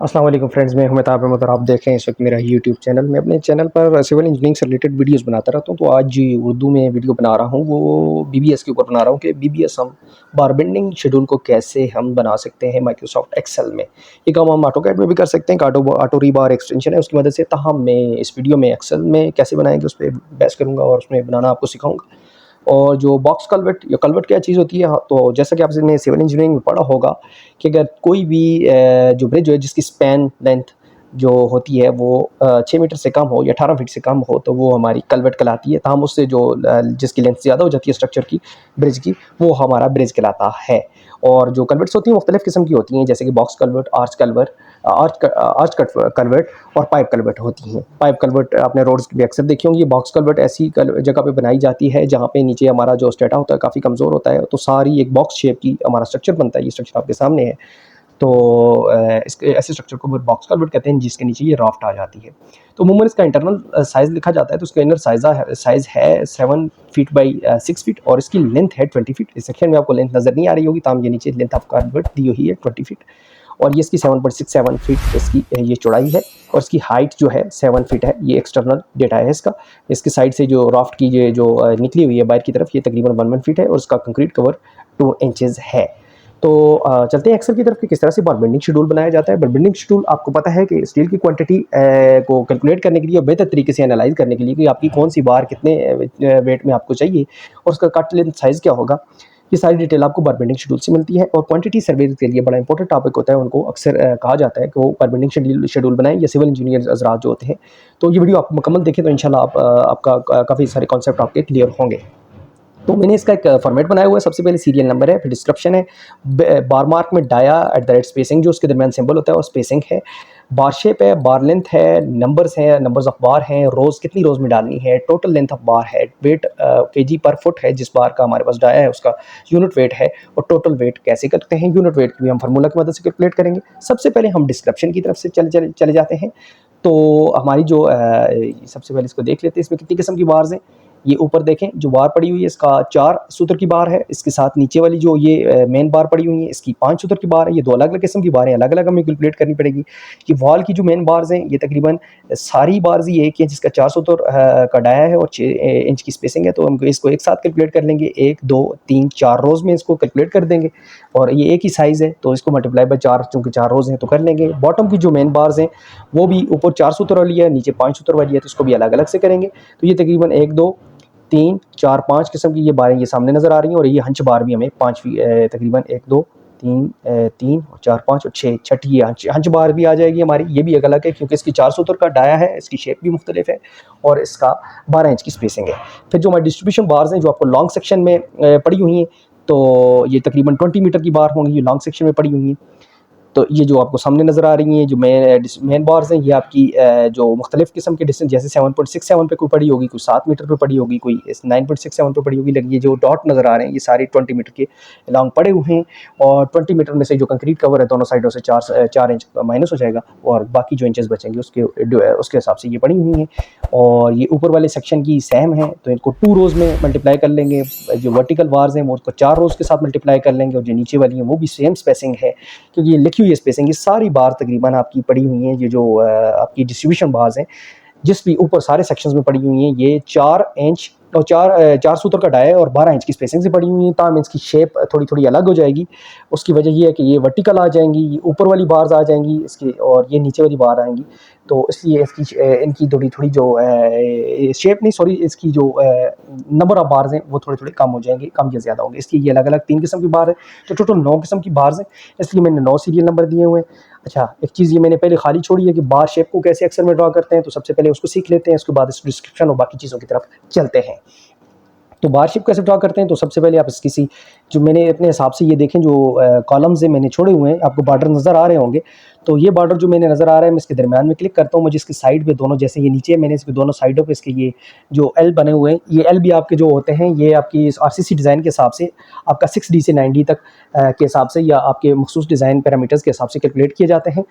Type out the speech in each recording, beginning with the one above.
अस्सलाम वालेकुम फ्रेंड्स, मैं हूं मेहताब अहमद और आप देख रहे हैं इस वक्त मेरा यूट्यूब चैनल। मैं अपने चैनल पर सिविल इंजीनियरिंग से रिलेटेड वीडियोस बनाता रहता हूं। तो आज उर्दू में वीडियो बना रहा हूं, वो बीबीएस के ऊपर बना रहा हूं कि बीबीएस हम बार बेंडिंग शेड्यूल को कैसे हम बना सकते हैं माइक्रोसॉफ्ट एक्सेल में। ये काम हम ऑटोकैड में भी कर सकते हैं, ऑटो रीबार एक्सटेंशन है उसकी मदद से। ताहम मैं इस वीडियो में एक्सेल में कैसे बनाएंगे उस पर बहस करूँगा और उसमें बनाना आपको सिखाऊँगा। और जो बॉक्स कल्वर्ट या कल्वर्ट क्या चीज़ होती है, हाँ, तो जैसा कि आपने सिविल इंजीनियरिंग में पढ़ा होगा कि अगर कोई भी जो ब्रिज है जिसकी स्पैन लेंथ जो होती है वो 6 मीटर से कम हो या 18 फीट से कम हो तो वो हमारी कल्वर्ट कहलाती है। ताहम उससे जो जिसकी लेंथ ज़्यादा हो जाती है स्ट्रक्चर की, ब्रिज की, वो हमारा ब्रिज कहलाता है। और जो कल्वर्ट्स होती हैं मुख्तलिफ़ किस्म की होती हैं, जैसे कि box culvert, arch culvert, arch culvert और पाइप कल्वर्ट होती हैं। पाइप कल्वर्ट आपने रोड्स भी अक्सर देखी होंगी। बॉक्स कल्वर्ट ऐसी जगह पे बनाई जाती है जहाँ पे नीचे हमारा जो स्ट्रेटा होता है काफ़ी कमज़ोर होता है, तो सारी एक बॉक्स शेप की हमारा स्ट्रक्चर बनता है। ये स्ट्रक्चर आपके सामने है। तो इसके ऐसे स्ट्रक्चर को बॉक्स कल्वर्ट कहते हैं जिसके नीचे ये राफ्ट आ जाती है। तो अमूमन इसका इंटरनल साइज़ लिखा जाता है, तो उसका इनर साइज़ है 7 फीट बाई 6 फीट और इसकी लेंथ है 20 फीट। इस सेक्शन में आपको लेंथ नज़र नहीं आ रही होगी, ताम ये नीचे लेंथ ऑफ कल्वर्ट दी हुई है 20 फीट। और ये इसकी 7.67 फीट इसकी ये चौड़ाई है और इसकी हाइट जो है 7 फीट है। ये एक्सटर्नल डेटा है इसका। इसकी साइड से जो राफ्ट की ये जो निकली हुई है बाहर की तरफ, ये तकरीबन 1 फीट है और उसका कंक्रीट कवर 2 इंचेस है। तो चलते हैं एक्सेल की तरफ कि किस तरह से बार बेंडिंग शेड्यूल बनाया जाता है। बार बेंडिंग शेड्यूल आपको पता है कि स्टील की क्वांटिटी को कैलकुलेट करने के लिए और बेहतर तरीके से एनालाइज करने के लिए कि आपकी कौन सी बार कितने वेट में आपको चाहिए और उसका कट लेंथ साइज़ क्या होगा, ये सारी डिटेल आपको बार बेंडिंग शेड्यूल से मिलती है। और क्वांटिटी सर्वे के लिए बड़ा इंपॉर्टेंट टॉपिक होता है, उनको अक्सर कहा जाता है कि वो बार बेंडिंग शेड्यूल बनाएं या सिविल इंजीनियर हज़रात जो होते हैं। तो ये वीडियो आप मुकम्मल देखें तो इंशाल्लाह आपका काफ़ी सारे कॉन्सेप्ट आपके क्लियर होंगे। तो मैंने इसका एक फॉर्मेट बनाया हुआ है। सबसे पहले सीरियल नंबर है, फिर डिस्क्रिप्शन है, बार मार्क में dia at the rate spacing जो उसके दरमियान सिंबल होता है और स्पेसिंग है, बार शेप है, बार लेंथ है, नंबर्स हैं, नंबर्स ऑफ बार हैं, रोज़ कितनी रोज़ में डालनी है, टोटल लेंथ ऑफ बार है, वेट केजी पर फुट है, जिस बार का हमारे पास डाया है उसका यूनिट वेट है। और टोटल वेट कैसे करते हैं, यूनिट वेट की भी हम फार्मूला की मदद से कैलकुलेट करेंगे। सबसे पहले हम डिस्क्रिप्शन की तरफ से चले जाते हैं। तो हमारी जो सबसे पहले इसको देख लेते हैं, इसमें कितनी किस्म की बार्स हैं। ये ऊपर देखें जो बार पड़ी हुई है इसका 4 सूत्र की बार है। इसके साथ नीचे वाली जो ये मेन बार पड़ी हुई है इसकी 5 सूत्र की बार है। ये दो अलग अलग किस्म की बार हैं, अलग अलग हमें कैलकुलेट करनी पड़ेगी। कि वॉल की जो मेन बार्स हैं ये तकरीबन सारी बार्स ही एक ही है, जिसका 4 सूत्र का डाया है और 6 इंच की स्पेसिंग है। तो हम इसको एक साथ कैलकुलेट कर लेंगे, 1 2 3 4 रोज़ में इसको कैलकुलेट कर देंगे। और ये एक ही साइज़ है तो इसको मल्टीप्लाई बाय 4, चूँकि 4 रोज़ हैं तो कर लेंगे। बॉटम की जो मेन बार्स हैं वो भी ऊपर 4 सूत्र वाली है, नीचे 5 सूत्र वाली है, तो इसको भी अलग अलग से करेंगे। तो ये तकरीबन 1 2 3 4 5 किस्म की ये बारें ये सामने नज़र आ रही हैं। और ये हंच बार भी हमें 5 तकरीबन 1 2 3 और 4 5 और 6 छठी हंच बार भी आ जाएगी हमारी। ये भी अलग है क्योंकि इसकी 4 सूत्र का डाया है, इसकी शेप भी मुख्तलिफ है और इसका 12 इंच की स्पेसिंग है। फिर जो हमारी डिस्ट्रीब्यूशन बार्स हैं जो आपको लॉन्ग सेक्शन में पड़ी हुई हैं, तो ये तकरीबन 20 मीटर की बार होंगी, ये लॉन्ग सेक्शन में पड़ी हुई हैं। तो ये जो आपको सामने नज़र आ रही हैं जो मेन बार्स हैं, ये आपकी जो मुख्तलिफ़ किस्म के डिस्टेंस, जैसे 7.67 पे कोई पड़ी होगी, कोई 7 मीटर पे पड़ी होगी, कोई 9.67 पे पड़ी होगी। लेकिन ये जो डॉट नज़र आ रहे हैं ये सारे 20 मीटर के लॉन्ग पड़े हुए हैं। और 20 मीटर में से जो कंक्रीट कवर है दोनों साइडों से 4 इंच माइनस हो जाएगा और बाकी जो इंचेस बचेंगे उसके हिसाब से ये पड़ी हुई हैं। और ये ऊपर वाले सेक्शन की सेम है तो इनको 2 रोज़ में मल्टीप्लाई कर लेंगे। जो वर्टिकल बार्स हैं वो उसको 4 रोज़ के साथ मल्टीप्लाई कर लेंगे और जो नीचे वाली हैं वो भी सेम स्पेसिंग है क्योंकि ये लिखी हुई स्पेसिंग। ये सारी बार तकरीबन आपकी पड़ी हुई हैं। ये जो आपकी डिस्ट्रीब्यूशन बार्स हैं जिस भी ऊपर सारे सेक्शंस में पड़ी हुई हैं, ये 4 इंच और 4 सूत्र का डाया है और 12 इंच की स्पेसिंग से पड़ी हुई हैं। ताम इसकी शेप थोड़ी थोड़ी अलग हो जाएगी। उसकी वजह ये है कि ये वर्टिकल आ जाएंगी, ये ऊपर वाली बार्स आ जाएंगी इसकी और ये नीचे वाली बार आएंगी। तो इसलिए इसकी इनकी थोड़ी थोड़ी जो शेप नहीं सॉरी इसकी जो नंबर ऑफ बार्स हैं वो थोड़े थोड़े कम हो जाएंगे, कम या ज़्यादा होंगे। इसलिए ये अलग अलग 3 किस्म की बार है। तो टोटल 9 किस्म की बार्स हैं, इसलिए मैंने 9 सीरियल नंबर दिए हुए हैं। अच्छा, एक चीज़ ये मैंने पहले खाली छोड़ी है कि बार शेप को कैसे एक्सेल में ड्रा करते हैं, तो सबसे पहले उसको सीख लेते हैं, उसके बाद इस डिस्क्रिप्शन और बाकी चीज़ों की तरफ चलते हैं। तो बार शेप कैसे ड्रा करते हैं, तो सबसे पहले आप किसी जो मैंने अपने हिसाब से ये देखें जो कॉलम्स हैं मैंने छोड़े हुए हैं, आपको बार्डर नज़र आ रहे होंगे। तो ये बार्डर जो मैंने नज़र आ रहा है मैं इसके दरमियान में क्लिक करता हूँ। मुझे इसकी साइड पे दोनों, जैसे ये नीचे मैंने इसके दोनों साइडों पे इसके ये जो एल बने हुए हैं, ये एल भी आपके जो होते हैं ये आपकी आरसीसी डिज़ाइन के हिसाब से आपका 6D से 9D तक के हिसाब से या आपके मखसूस डिज़ाइन पैरामीटर्स के हिसाब से कैलकुलेट किए जाते हैं।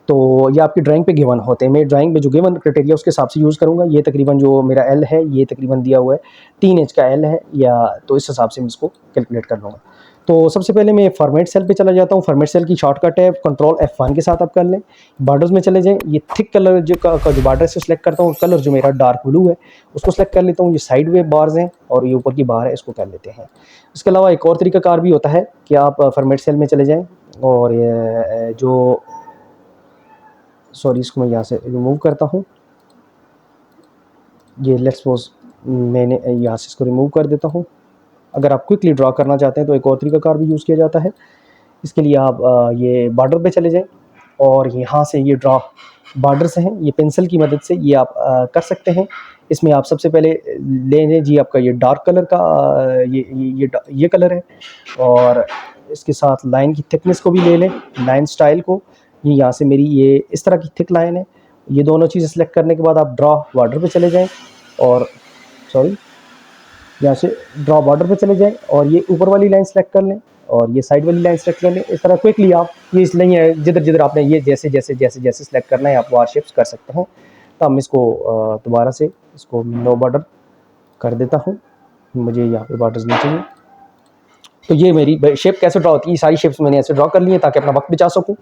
तो ये आपकी ड्राइंग पे गिवन होते हैं। मैं ड्राइंग में जो गिवन क्राइटेरिया उसके हिसाब से यूज़ करूँगा। ये तकरीबन जो मेरा एल है ये तकरीबन दिया हुआ है 3 इंच का एल है, या तो इस हिसाब से मैं इसको कैलकुलेट कर लूँगा। तो सबसे पहले मैं फॉर्मेट सेल पे चला जाता हूँ। फॉर्मेट सेल की शॉर्टकट है कंट्रोल F1 के साथ आप कर लें। बॉर्डर्स में चले जाएं, ये थिक कलर जो बॉर्डर से सिलेक्ट करता हूँ, कलर जो मेरा डार्क ब्लू है उसको सिलेक्ट कर लेता हूँ। ये साइड वे बार्स हैं और ये ऊपर की बार है, इसको कर लेते हैं। इसके अलावा एक और तरीकाकार भी होता है कि आप फॉर्मेट सेल में चले जाएँ और ये जो सॉरी इसको मैं यहाँ से रिमूव करता हूँ। ये लेट्स सपोज मैंने यहाँ से इसको रिमूव कर देता हूँ। अगर आप क्विकली ड्रा करना चाहते हैं तो एक और तरीकाकार भी यूज़ किया जाता है। इसके लिए आप ये बॉर्डर पे चले जाएं और यहाँ से ये ड्रा बॉर्डर से हैं, ये पेंसिल की मदद से ये आप कर सकते हैं। इसमें आप सबसे पहले ले लें जी आपका ये डार्क कलर का ये कलर है और इसके साथ लाइन की थिकनेस को भी ले लें, लाइन स्टाइल को। ये यहाँ से मेरी ये इस तरह की थिक लाइन है। ये दोनों चीज़ें सेलेक्ट करने के बाद आप ड्रा बॉर्डर पे चले जाएं और सॉरी यहाँ से ड्रॉ बॉर्डर पे चले जाएं और ये ऊपर वाली लाइन सेलेक्ट कर लें और ये साइड वाली लाइन सेलेक्ट कर लें। इस तरह क्विकली आप ये इसलिए है जिधर जिधर आपने ये जैसे जैसे जैसे जैसे सेलेक्ट करना है आप वार शेप्स कर सकते हैं। तो हम इसको दोबारा से इसको नो बॉर्डर कर देता हूँ, मुझे यहाँ पे बॉर्डर्स नहीं चाहिए। तो ये मेरी शेप कैसे ड्रॉ होती है, ये सारी शेप्स मैंने ऐसे ड्रॉ कर ली है ताकि अपना वक्त बचा सकूँ।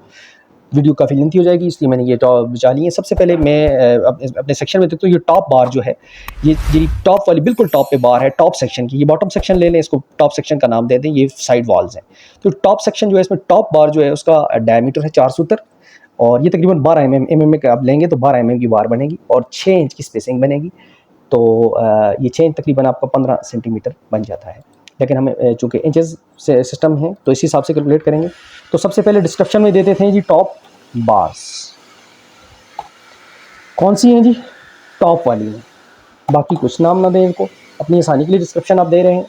वीडियो काफ़ी लेंथी हो जाएगी इसलिए मैंने ये टॉप बचा ली है। सबसे पहले मैं अपने सेक्शन में देखता हूँ। ये टॉप बार जो है ये टॉप वाली बिल्कुल टॉप पे बार है टॉप सेक्शन की। ये बॉटम सेक्शन ले लें, इसको टॉप सेक्शन का नाम दे दें, ये साइड वॉल्स हैं। तो टॉप सेक्शन जो है इसमें टॉप बार जो है उसका डायमीटर है 470 और ये तकरीबन 12 mm में आप लेंगे तो 12 mm की बार बनेगी और 6 इंच की स्पेसिंग बनेगी। तो ये 6 इंच तकरीबन आपका 15 सेंटीमीटर बन जाता है। लेकिन हमें चूँकि इंचेस से सिस्टम है तो इसी हिसाब से कैलकुलेट करेंगे। तो सबसे पहले डिस्क्रिप्शन में दे देते हैं जी टॉप बार्स कौन सी हैं जी, टॉप वाली हैं, बाकी कुछ नाम ना दें इनको, अपनी आसानी के लिए डिस्क्रिप्शन आप दे रहे हैं।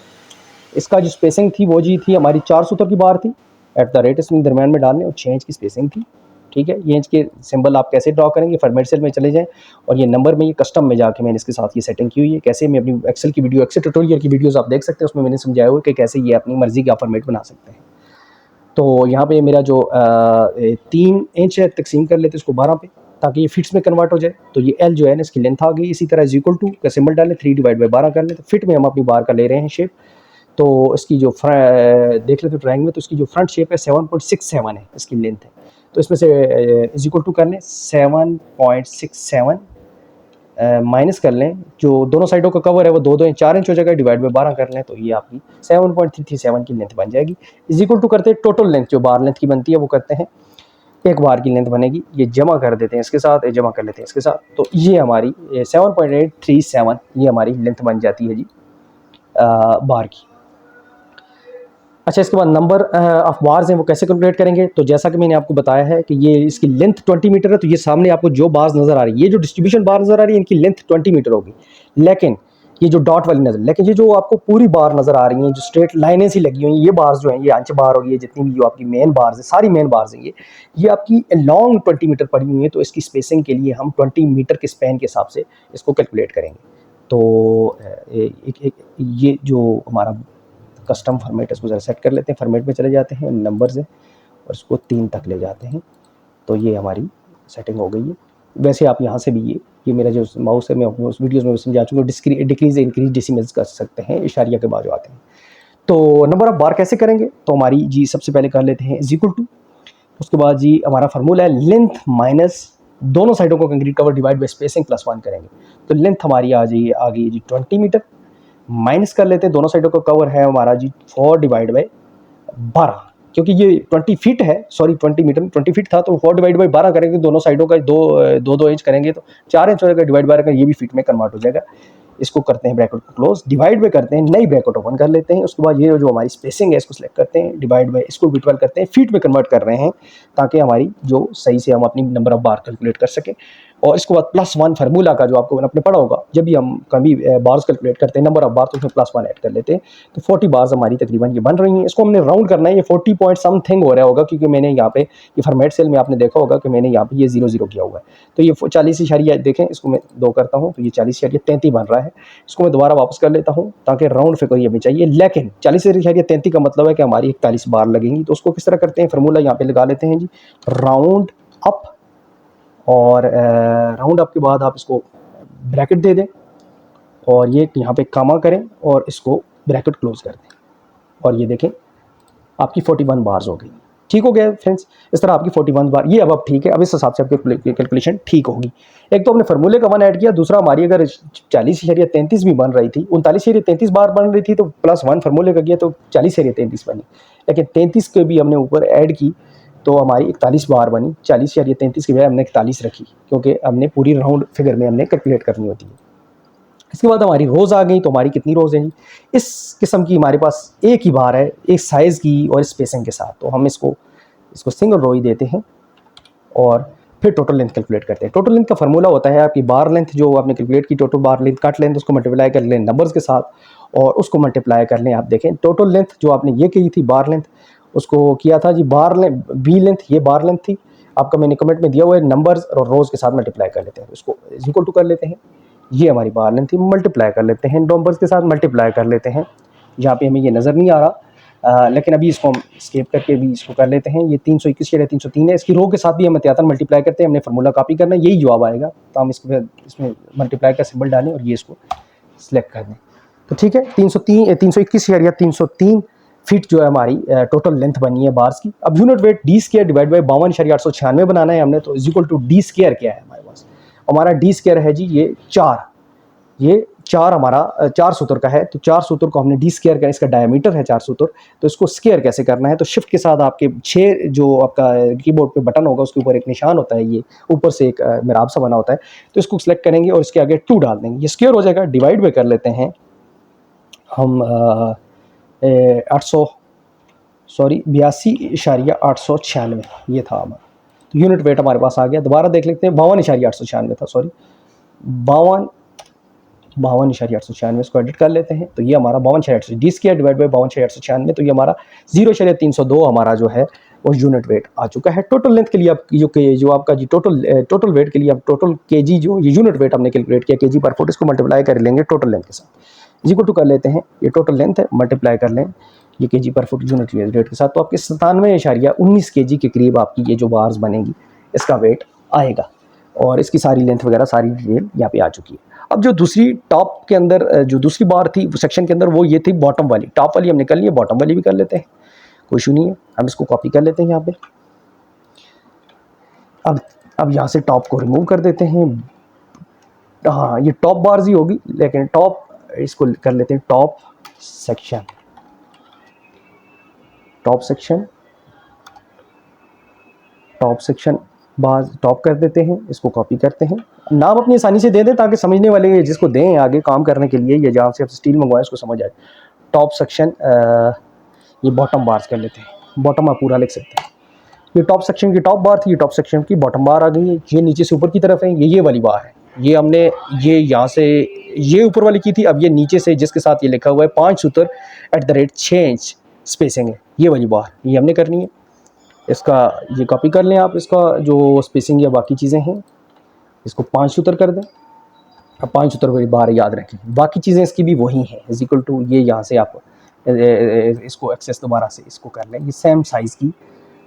इसका जो स्पेसिंग थी वो जी थी हमारी 4 सूत्र की बार थी, एट द रेट इसमें दरम्यान में डालने और 6 इंच की स्पेसिंग थी। ठीक है, ये इंच के सिंबल आप कैसे ड्रॉ करेंगे, फॉर्मेट सेल में चले जाएं और ये नंबर में ये कस्टम में जाके मैंने इसके साथ ये सेटिंग की हुई है। कैसे मैं अपनी एक्सेल की वीडियो, एक्सेल ट्यूटोरियल की वीडियोस आप देख सकते हैं, उसमें मैंने समझाया हुआ है कि कैसे ये अपनी मर्जी का फॉर्मेट बना सकते हैं। तो यहाँ पे मेरा जो 3 इंच है तकसीम कर लेते हैं इसको 12 पे ताकि ये फिट्स में कन्वर्ट हो जाए। तो ये एल जो है ना इसकी लेंथ आ गई। इसी तरह इज इक्वल टू का सिंबल डालें, 3/12 कर लें तो फिट में हम अपनी बार का ले रहे हैं शेप। तो इसकी जो देख लेते ड्राइंग में, तो इसकी जो फ्रंट शेप है 7.67 है इसकी लेंथ है। तो इसमें से इज इक्वल टू कर लें 7.67 माइनस कर लें, जो दोनों साइडों का कवर है वो 2-2 इंच 4 इंच हो जाएगा, डिवाइड बाय 12 कर लें तो ये आपकी 7.337 की लेंथ बन जाएगी। इज इक्वल टू करते हैं टोटल लेंथ जो बार लेंथ की बनती है वो करते हैं, एक बार की लेंथ बनेगी, ये जमा कर देते हैं इसके साथ, ये जमा कर लेते हैं इसके साथ। तो ये हमारी 7.837 ये हमारी लेंथ बन जाती है जी बार की। अच्छा, इसके बाद नंबर ऑफ बार्स हैं वो कैसे कैलकुलेट करेंगे। तो जैसा कि मैंने आपको बताया है कि ये इसकी लेंथ 20 मीटर है, तो ये सामने आपको जो बार्स नज़र आ रही है, ये जो डिस्ट्रीब्यूशन बार नज़र आ रही है इनकी लेंथ 20 मीटर होगी। लेकिन ये जो डॉट वाली नज़र, लेकिन ये जो आपको पूरी बार नज़र आ रही हैं जो स्ट्रेट लाइनें सी लगी हुई हैं, ये बार्स जो हैं ये अंच बार होगी, जितनी भी जो आपकी मेन बार्स है सारी मेन बार्स हैं ये आपकी लॉन्ग 20 मीटर पड़ी हुई है। तो इसकी स्पेसिंग के लिए हम 20 मीटर के स्पैन के हिसाब से इसको कैलकुलेट करेंगे। तो ये जो हमारा कस्टम फॉर्मेट है इसको ज़रा सेट कर लेते हैं। फॉर्मेट में चले जाते हैं, नंबर से और इसको 3 तक ले जाते हैं। तो ये हमारी सेटिंग हो गई है। वैसे आप यहाँ से भी ये मेरा जो माउस है मैं उस वीडियोज़ में समझा चुका हूँ, डिक्रीज इंक्रीज डेसिमल्स कर सकते हैं, इशारिया के बाद जो आते हैं। तो नंबर ऑफ बार कैसे करेंगे, तो हमारी जी सबसे पहले कर लेते हैं इज इक्वल टू, उसके बाद जी हमारा फार्मूला है लेंथ माइनस दोनों साइडों को concrete cover divide by spacing +1 करेंगे। तो लेंथ हमारी आ गई जी 20 मीटर, माइनस कर लेते हैं दोनों साइडों का कवर है हमारा जी 4/12, क्योंकि ये 20 फीट है, सॉरी 20 मीटर 20 फीट था, तो 4/12 करेंगे, दोनों साइडों का 2-2 इंच करेंगे तो 4 इंच हो जाएगा, डिवाइड बाय करेंगे ये भी फीट में कन्वर्ट हो जाएगा। इसको करते हैं ब्रैकेट को क्लोज, डिवाइड बाय करते हैं, नई ब्रैकेट ओपन कर लेते हैं। उसके बाद ये जो हमारी स्पेसिंग है इसको सेलेक्ट करते हैं, डिवाइड बाय इसको भी 12 करते हैं, फीट में कन्वर्ट कर रहे हैं ताकि हमारी जो सही से हम अपनी नंबर ऑफ बार कैलकुलेट कर सकें। और इसके बाद +1 फार्मूला का जो आपको आपने पढ़ा होगा, जब भी हम कभी बार्स कैलकुलेट करते हैं नंबर ऑफ बार तो उसमें +1 ऐड कर लेते हैं। तो 40 बार्स हमारी तकरीबन ये बन रही हैं। इसको हमने राउंड करना है, ये 40 पॉइंट समथिंग हो रहा होगा क्योंकि मैंने यहाँ पे ये फॉर्मेट सेल में आपने देखा होगा कि मैंने यहाँ पे ये 0-0 किया हुआ है। तो ये 40 देखें, इसको मैं 2 करता हूँ तो ये 40.33 बन रहा है। इसको मैं दोबारा वापस कर लेता हूँ ताकि राउंड फिगर ये हमें चाहिए। लेकिन 40.33 का मतलब है कि हमारी 41 बार लगेंगी। तो उसको किस तरह करते हैं, फार्मूला यहाँ पे लगा लेते हैं जी, राउंड अप, और राउंड अप के बाद आप इसको ब्रैकेट दे दें और ये यहाँ पे कामा करें और इसको ब्रैकेट क्लोज कर दें। और ये देखें आपकी 41 बार्स हो गई। ठीक हो गया फ्रेंड्स, इस तरह आपकी 41 बार ये अब ठीक है। अब इस हिसाब से आपकी कैलकुलेशन ठीक होगी। एक तो हमने फार्मूले का 1 ऐड किया, दूसरा हमारी अगर 40.33 भी बन रही थी, 39.33 बार बन रही थी, तो +1 फार्मूले का किया तो 40.33 बनी। लेकिन 33 के भी हमने ऊपर ऐड की तो हमारी 41 बार बनी। 40.33 की बजाय हमने 41 रखी, क्योंकि हमने पूरी राउंड फिगर में हमने कैलकुलेट करनी होती है। इसके बाद हमारी रोज़ आ गई, तो हमारी कितनी रोज़ हैं जी? इस किस्म की हमारे पास एक ही बार है, एक साइज़ की और स्पेसिंग के साथ, तो हम इसको सिंगल रो ही देते हैं और फिर टोटल लेंथ कैलकुलेट करते हैं। टोटल लेंथ का फार्मूला होता है आपकी बार लेंथ जो आपने कैलकुलेट की, टोटल बार लेंथ कट लेंथ, उसको मल्टीप्लाई कर लें नंबर्स के साथ और उसको मल्टीप्लाई कर लें। आप देखें टोटल लेंथ जो आपने ये की थी बार लेंथ, उसको किया था जी बार लेंथ बी लेंथ, ये बार लेंथ थी आपका, मैंने कमेंट में दिया हुआ है, नंबर्स और रोज़ के साथ मल्टीप्लाई कर लेते हैं, उसको इक्वल टू कर लेते हैं। ये हमारी बार लेंथ थी, मल्टीप्लाई कर लेते हैं, नंबर्स के साथ मल्टीप्लाई कर लेते हैं। यहाँ पे हमें ये नज़र नहीं आ रहा, लेकिन अभी इसको हम स्केप करके भी इसको कर लेते हैं। ये 321/303 है, इसकी रो के साथ भी हम एहतियातन मल्टीप्लाई करते हैं, हमने फार्मूला कॉपी करना है, यही जवाब आएगा, तो हम इसमें मल्टीप्लाई का सिंबल डालें और ये इसको सिलेक्ट कर दें। तो ठीक है, 321 फीट जो है हमारी टोटल लेंथ बनी है बार्स की। अब unit weight d² divide by 52.896 बनाना है हमने, तो इक्वल टू d² क्या है हमारे पास? हमारा d² है जी ये 4, ये 4 हमारा 4 सूत्र का है, तो 4 सूत्र को हमने d² का, इसका डायमीटर है 4 सूत्र, तो इसको स्क्वायर कैसे करना है? तो शिफ्ट के साथ आपके 6 जो आपका कीबोर्ड पे बटन होगा उसके ऊपर एक निशान होता है, ये ऊपर से एक मिराब सा बना होता है, तो इसको सिलेक्ट करेंगे और इसके आगे 2 डाल देंगे, ये स्क्वायर हो जाएगा। डिवाइड में कर लेते हैं हम 82.896 ये था हमारा, तो यूनिट वेट हमारे पास आ गया। दोबारा देख लेते हैं, 52.896 था, सॉरी 52.896 इसको एडिट कर लेते हैं, तो ये हमारा 52.896 d² डिवाइड बाई 52.896, तो ये हमारा 0.302 हमारा जो है वो यूनिट वेट आ चुका है। टोटल लेंथ के लिए आप जो आपका जी टोटल वेट के लिए आप टोटल केजी जो ये यूनिट वेट हमने कैलकुलेट किया केजी पर फुट, इसको मल्टीप्लाई कर लेंगे टोटल लेंथ के साथ, इक्वल टू कर लेते हैं, ये टोटल लेंथ है, मल्टीप्लाई कर लें ये केजी पर फुट यूनिट वेट के साथ, तो आपके 97.19 केजी के करीब आपकी ये जो बार्स बनेगी इसका वेट आएगा। और इसकी सारी लेंथ वगैरह सारी डिटेल यहाँ पे आ चुकी है। अब जो दूसरी टॉप के अंदर जो दूसरी बार थी सेक्शन के अंदर, वो ये थी बॉटम वाली। टॉप वाली हमने कर ली है, बॉटम वाली भी कर लेते हैं, कोई इशू नहीं है। हम इसको कॉपी कर लेते हैं यहाँ पे। अब यहाँ से टॉप को रिमूव कर देते हैं। हाँ, ये टॉप बार्स ही होगी, लेकिन टॉप इसको कर लेते हैं top section, top section bars top कर देते हैं, इसको कॉपी करते हैं। नाम अपनी आसानी से दे दें ताकि समझने वाले जिसको दें आगे काम करने के लिए, या जहाँ से आप स्टील मंगवाएं उसको समझ आए। टॉप सेक्शन ये बॉटम बार्स कर लेते हैं, बॉटम आप पूरा लिख सकते हैं। ये टॉप सेक्शन की टॉप बार थी, ये टॉप सेक्शन की बॉटम बार आ गई है। ये नीचे से ऊपर की तरफ है, ये वाली बार है, ये हमने ये यहाँ से ये ऊपर वाली की थी, अब ये नीचे से जिसके साथ ये लिखा हुआ है 5 सूत्र @6 इंच स्पेसिंग है, ये वाली बार ये हमने करनी है। इसका ये कॉपी कर लें आप, इसका जो स्पेसिंग या बाकी चीज़ें हैं इसको 5 सूत्र कर दें। अब 5 सूत्र वाली बार याद रखें, बाकी चीज़ें इसकी भी वही हैं, इक्वल टू ये यहाँ से आप इसको एक्सेस दोबारा से इसको कर लें, ये सेम साइज़ की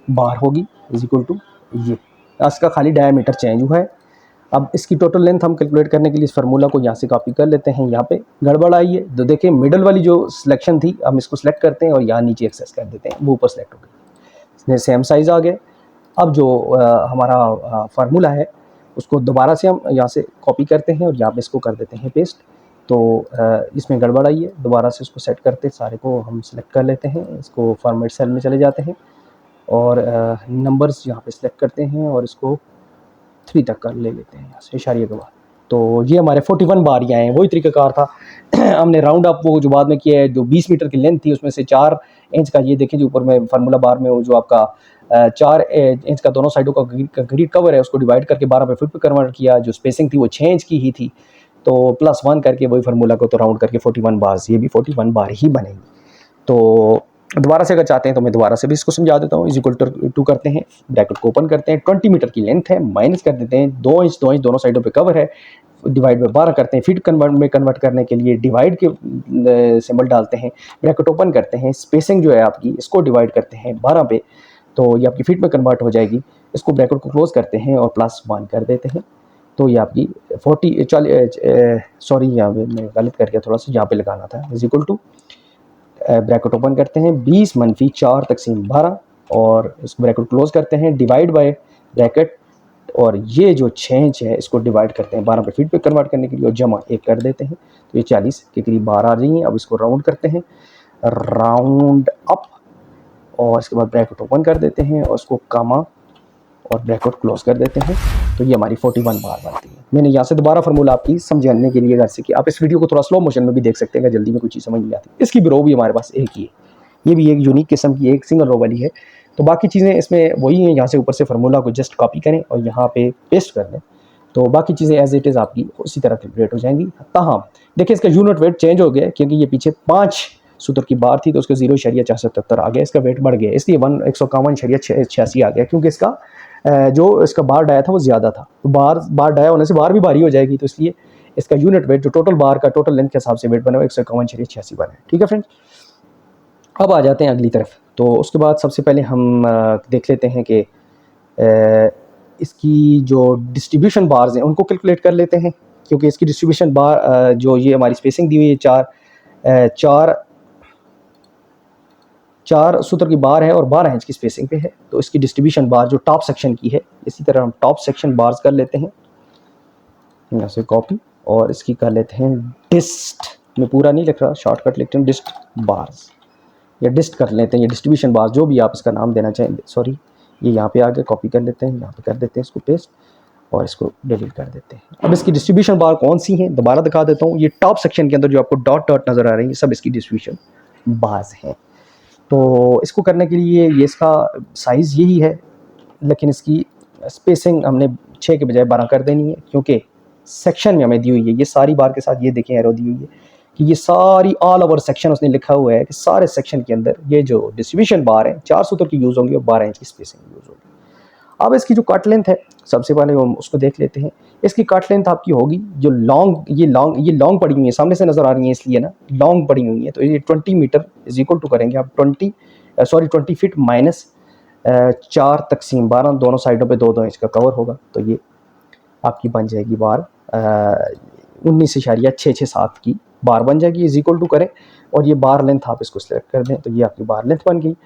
बार होगी, इक्वल टू ये, इसका खाली डायमीटर चेंज हुआ है। अब इसकी टोटल लेंथ हम कैलकुलेट करने के लिए इस फार्मूला को यहाँ से कॉपी कर लेते हैं। यहाँ पे गड़बड़ आई है, तो देखिए मिडल वाली जो सिलेक्शन थी हम इसको सिलेक्ट करते हैं और यहाँ नीचे एक्सेस कर देते हैं, वो ऊपर सेलेक्ट हो गई, सेम साइज़ आ गया। अब जो हमारा फार्मूला है उसको दोबारा से हम यहाँ से कॉपी करते हैं और यहाँ पे इसको कर देते हैं पेस्ट। तो इसमें गड़बड़ आई है, दोबारा से उसको सेट करते सारे को हम सेलेक्ट कर लेते हैं, इसको फॉर्मेट सेल में चले जाते हैं और नंबर्स यहाँ पे सिलेक्ट करते हैं और इसको 3 तक कर ले लेते हैं यहाँ से इशारे के बाद। तो ये हमारे 41 बार ही आए हैं, वही तरीक़ाकार था। हमने राउंड अप वो जो बाद में किया है, जो 20 मीटर की लेंथ थी उसमें से 4 इंच का, ये देखें जो ऊपर में फार्मूला बार में वो जो आपका 4 इंच का दोनों साइडों का कंक्रीट कवर है, उसको डिवाइड करके 12 फुट पे कन्वर्ट किया। जो स्पेसिंग थी वो 6 इंच की ही थी, तो +1 करके वही फार्मूला को तो राउंड करके 41 बार्स, ये भी 41 बार ही बनेगी। तो दोबारा से अगर चाहते हैं तो मैं दोबारा से भी इसको समझा देता हूँ। इक्वल टू करते हैं, ब्रैकेट को ओपन करते हैं, 20 मीटर की लेंथ है, माइनस कर देते हैं 2 इंच दोनों साइडों पे कवर है, डिवाइड में 12 करते हैं, फीट कन्वर्ट करने के लिए डिवाइड के सिंबल डालते हैं, ब्रैकेट ओपन करते हैं, स्पेसिंग जो है आपकी इसको डिवाइड करते हैं 12 पे, तो ये आपकी फीट में कन्वर्ट हो जाएगी। इसको ब्रैकेट को क्लोज करते हैं और +1 कर देते हैं, तो ये आपकी 40 सॉरी यहाँ पे मैं गलत कर गया, थोड़ा सा यहाँ पे लगाना था, इक्वल टू ब्रैकेट ओपन करते हैं 20 - 4 तकसीम 12 और इस ब्रैकेट क्लोज करते हैं, डिवाइड बाय ब्रैकेट, और ये जो 6 इंच है इसको डिवाइड करते हैं 12 पे फीट पे कन्वर्ट करने के लिए और जमा 1 कर देते हैं, तो ये 40 के करीब बार आ रही हैं। अब इसको राउंड करते हैं, राउंड अप, और इसके बाद ब्रैकेट ओपन कर देते हैं और उसको कामा और ब्रैकेट क्लोज कर देते हैं, तो ये हमारी 41 बार बनती है। मैंने यहाँ से दोबारा फार्मूला आपकी समझाने के लिए जैसे कि आप इस वीडियो को थोड़ा स्लो मोशन में भी देख सकते हैं अगर जल्दी में कोई चीज़ समझ नहीं आती। इसकी भी रो भी हमारे पास एक ही है, ये भी एक यूनिक किस्म की एक सिंगल रो वाली है। तो बाकी चीज़ें इसमें वही हैं, यहाँ से ऊपर से फार्मूला को जस्ट कॉपी करें और यहाँ पे पेस्ट कर दें, तो बाकी चीज़ें एज इट इज़ आपकी उसी तरह कैलकुलेट हो जाएंगी। हाँ देखिए इसका यूनिट वेट चेंज हो गया क्योंकि ये पीछे 5 सूत्र की बार थी तो उसका 0.477 आ गया, इसका वेट बढ़ गया, इसलिए 151.86 आ गया क्योंकि इसका जो इसका बार डाया था वो ज़्यादा था। तो बार डाया होने से बार भी भारी हो जाएगी, तो इसलिए इसका यूनिट वेट जो टोटल बार का टोटल लेंथ के हिसाब से वेट बना 151.86 बना है। ठीक है फ्रेंड्स, अब आ जाते हैं अगली तरफ। तो उसके बाद सबसे पहले हम देख लेते हैं कि इसकी जो डिस्ट्रीब्यूशन बार्स हैं उनको कैलकुलेट कर लेते हैं, क्योंकि इसकी डिस्ट्रीब्यूशन बार जो ये हमारी स्पेसिंग दी हुई है चार सूत्र की बार है और 12 इंच की स्पेसिंग पे है, तो इसकी डिस्ट्रीब्यूशन बार जो टॉप सेक्शन की है, इसी तरह हम टॉप सेक्शन बार्स कर लेते हैं, यहाँ से कॉपी, और इसकी कर लेते हैं डिस्ट, मैं पूरा नहीं लिख रहा, शॉर्टकट लिखते हैं डिस्ट बार्स, या डिस्ट कर लेते हैं, ये डिस्ट्रीब्यूशन बार जो भी आप इसका नाम देना चाहें। सॉरी, ये यहाँ पे आगे कॉपी कर लेते हैं, यहाँ पे कर देते हैं इसको पेस्ट और इसको डिलीट कर देते हैं। अब इसकी डिस्ट्रीब्यूशन बार कौन सी हैं दोबारा दिखा देता हूँ। ये टॉप सेक्शन के अंदर जो आपको डॉट डॉट नज़र आ रही है सब इसकी डिस्ट्रीब्यूशन बार्स हैं। तो इसको करने के लिए ये इसका साइज़ यही है, लेकिन इसकी स्पेसिंग हमने 6 के बजाय 12 कर देनी है, क्योंकि सेक्शन में हमें दी हुई है ये सारी बार के साथ, ये देखें एरो दी हुई है कि ये सारी ऑल ओवर सेक्शन उसने लिखा हुआ है कि सारे सेक्शन के अंदर ये जो डिस्ट्रीब्यूशन बार है 4 सूत्र की यूज़ होंगी और 12 इंच की स्पेसिंग यूज़ होगी। अब इसकी जो कट लेंथ है सबसे पहले हम उसको देख लेते हैं। इसकी कट लेंथ आपकी होगी जो ये लॉन्ग पड़ी हुई है, सामने से नज़र आ रही है इसलिए ना लॉन्ग पड़ी हुई है, तो ये 20 मीटर इज इक्वल टू करेंगे आप 20 फीट माइनस 4 तकसीम 12, दोनों साइडों पे 2-2 इंच का कवर होगा, तो ये आपकी बन जाएगी बार 19.667 की बार बन जाएगी, इज इक्वल टू करें और ये बार लेंथ आप इसको सिलेक्ट कर दें, तो ये आपकी बार लेंथ बन गई।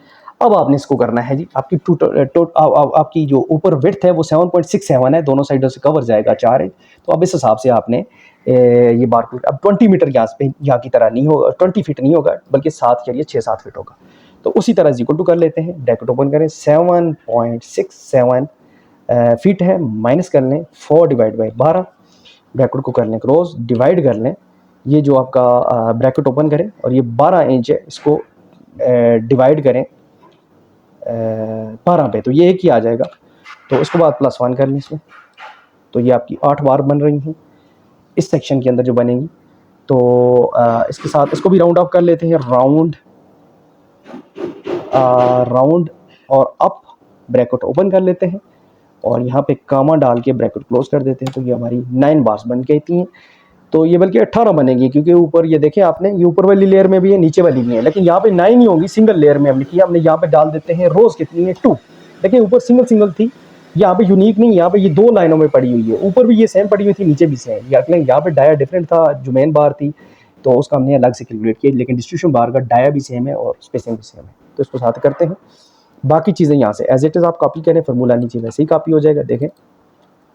अब आपने इसको करना है जी, आपकी जो ऊपर विड्थ है वो 7.67 है, दोनों साइडों से कवर जाएगा 4 इंच, तो अब इस हिसाब से आपने ये बार अब 20 मीटर यहाँ की तरह नहीं होगा, 20 फीट नहीं होगा बल्कि 6-7 फीट होगा, तो उसी तरह इक्वल टू कर लेते हैं, ब्रैकेट ओपन करें 7.67 फीट है, माइनस कर लें 4/12, ब्रैकेट को कर लें क्लोज, डिवाइड कर लें, ये जो आपका ब्रैकेट ओपन करें और ये 12 इंच है इसको डिवाइड करें 12 पे, तो ये एक ही आ जाएगा, तो उसके बाद +1 कर लें इसमें, तो ये आपकी 8 बार बन रही हैं इस सेक्शन के अंदर जो बनेंगी। तो इसके साथ इसको भी राउंड अप कर लेते हैं, राउंड और अप, ब्रैकेट ओपन कर लेते हैं और यहाँ पे कामा डाल के ब्रैकेट क्लोज कर देते हैं, तो ये हमारी 9 बार्स बन के आती हैं। तो ये बल्कि 18 बनेगी, क्योंकि ऊपर ये देखें आपने, ये ऊपर वाली लेयर में भी है नीचे वाली भी है, लेकिन यहाँ पे 9 ही होंगी, सिंगल लेयर में हमने किया, हमने यहाँ पे डाल देते हैं रोज कितनी है 2, देखिए ऊपर सिंगल थी, यहाँ पे यूनिक नहीं, यहाँ पे ये 2 लाइनों में पड़ी हुई है, ऊपर भी ये सेम पड़ी हुई थी नीचे भी सेम, यहाँ पे डाया डिफरेंट था, जो मेन बार थी तो उसका हमने अलग से कैलकुलेट किया, लेकिन डिस्ट्रीब्यूशन बार का डाया भी सेम है और स्पेसिंग भी सेम है, तो इसको साथ करते हैं। बाकी चीज़ें यहाँ से एज इट इज़ आप कॉपी करें, फार्मूला नीचे वैसे ही कॉपी हो जाएगा। देखें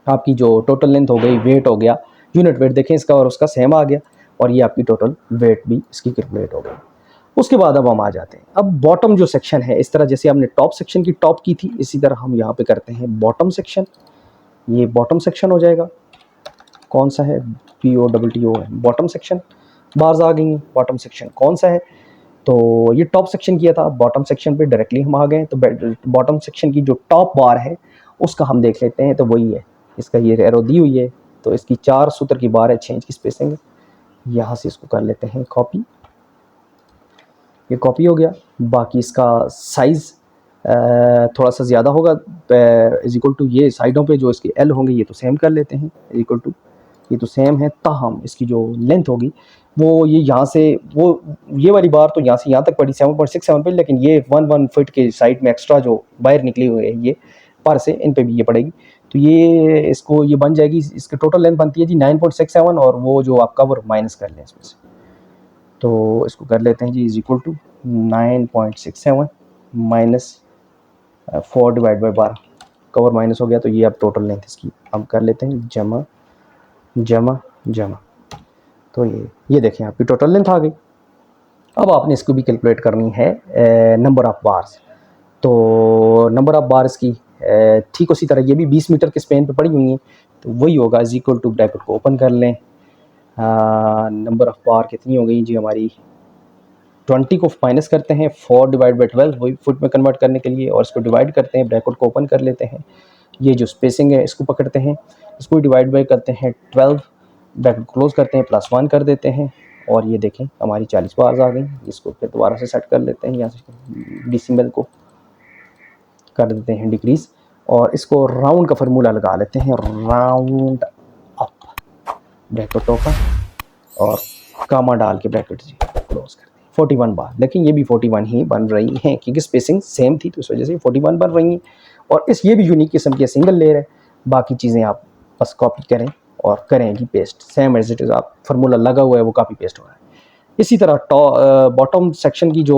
आपकी जो टोटल लेंथ हो गई, वेट हो गया, यूनिट वेट देखें इसका और उसका सेम आ गया, और ये आपकी टोटल वेट भी इसकी कैलकुलेट हो गई। उसके बाद अब हम आ जाते हैं, अब बॉटम जो सेक्शन है, इस तरह जैसे हमने टॉप सेक्शन की टॉप की थी, इसी तरह हम यहाँ पे करते हैं बॉटम सेक्शन, ये बॉटम सेक्शन हो जाएगा, कौन सा है, POTTO है, बॉटम सेक्शन बार्स आ गई, बॉटम सेक्शन कौन सा है, तो ये टॉप सेक्शन किया था, बॉटम सेक्शन पे डायरेक्टली हम आ गए, तो बॉटम सेक्शन की जो टॉप बार है उसका हम देख लेते हैं, तो वही है, इसका ये एरो दी हुई है, तो इसकी 4 सूत्र की बार है, 6 इंच की स्पेसिंग है, यहाँ से इसको कर लेते हैं कॉपी, ये कॉपी हो गया। बाकी इसका साइज़ थोड़ा सा ज़्यादा होगा, इज इक्वल टू ये साइडों पे जो इसके L होंगे ये तो सेम कर लेते हैं, इज इक्वल टू ये तो सेम है, ताहम इसकी जो लेंथ होगी वो ये यहाँ से वो ये वाली बार तो यहाँ से यहाँ तक पड़ी 7.67 पे, लेकिन ये 1 फीट के साइड में एक्स्ट्रा जो वायर निकली हुई है ये पर से इन पे भी ये पड़ेगी, तो ये इसको ये बन जाएगी, इसकी टोटल लेंथ बनती है जी 9.67, और वो जो आप कवर माइनस कर लें इसमें से, तो इसको कर लेते हैं G is equal to 9.67 minus 4 divide by 12, cover minus हो गया तो ये अब टोटल लेंथ इसकी हम कर लेते हैं जमा जमा जमा। तो ये देखें आपकी टोटल लेंथ आ गई। अब आपने इसको भी कैलकुलेट करनी है नंबर ऑफ़ बार्स। तो नंबर ऑफ़ बार्स की ठीक उसी तरह ये भी 20 मीटर के स्पेन पे पड़ी हुई हैं, तो वही होगा इज इक्वल टू, ब्रैकेट को ओपन कर लें, नंबर ऑफ़ बार कितनी हो गई जी हमारी, 20 को माइनस करते हैं 4 डिवाइड बाई 12 वही फुट में कन्वर्ट करने के लिए, और इसको डिवाइड करते हैं, ब्रैकेट को ओपन कर लेते हैं, ये जो स्पेसिंग है इसको पकड़ते हैं, इसको डिवाइड बाई करते हैं 12, ब्रैकेट क्लोज करते हैं, +1 कर देते हैं, और ये देखें हमारी 40 बार्स आ गई। इसको फिर दोबारा से सेट कर लेते हैं, यहाँ से डेसिमल को कर देते हैं डिक्रीज, और इसको राउंड का फार्मूला लगा लेते हैं, राउंड अप, ब्रैकेट ओपन और कामा डाल के ब्रैकेट जी क्लोज कर दें, 41 बार। लेकिन ये भी 41 ही बन रही हैं क्योंकि स्पेसिंग सेम थी तो इस वजह से 41 बन रही हैं। और ये भी यूनिक किस्म की सिंगल लेयर है, बाकी चीज़ें आप बस कॉपी करें और करें जी paste, same as it is, आप फार्मूला लगा हुआ है वो कॉपी पेस्ट हो रहा है। इसी तरह बॉटम सेक्शन की जो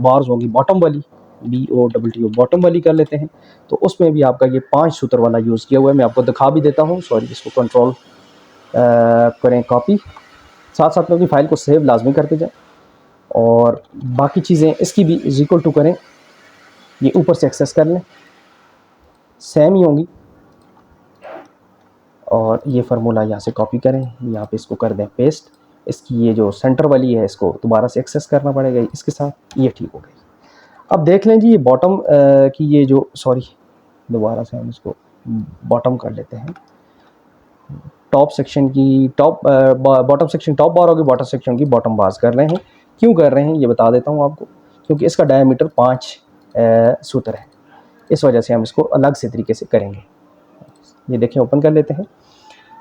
बार्स होंगी, बॉटम वाली BOTTO बॉटम वाली कर लेते हैं, तो उसमें भी आपका ये 5 सूत्र वाला यूज़ किया हुआ है। मैं आपको दिखा भी देता हूँ, सॉरी, इसको कंट्रोल करें कॉपी, साथ साथ में अपनी फाइल को सेव लाजमी करते जाएं, और बाकी चीज़ें इसकी भी इज इक्वल टू करें, ये ऊपर से एक्सेस कर लें, सेम ही होंगी, और ये फार्मूला यहाँ से कॉपी करें, यहाँ पे इसको कर दें पेस्ट। इसकी ये जो सेंटर वाली है इसको दोबारा से एक्सेस करना पड़ेगा इसके साथ, ये ठीक हो गई। अब देख लें जी ये बॉटम की ये जो, सॉरी, दोबारा से हम इसको बॉटम कर लेते हैं, टॉप सेक्शन की बॉटम सेक्शन टॉप बार होगी, बॉटम सेक्शन की बॉटम बार्स कर रहे हैं। क्यों कर रहे हैं ये बता देता हूँ आपको, क्योंकि इसका डायमीटर 5 सूत्र है, इस वजह से हम इसको अलग से तरीके से करेंगे। ये देखें, ओपन कर लेते हैं,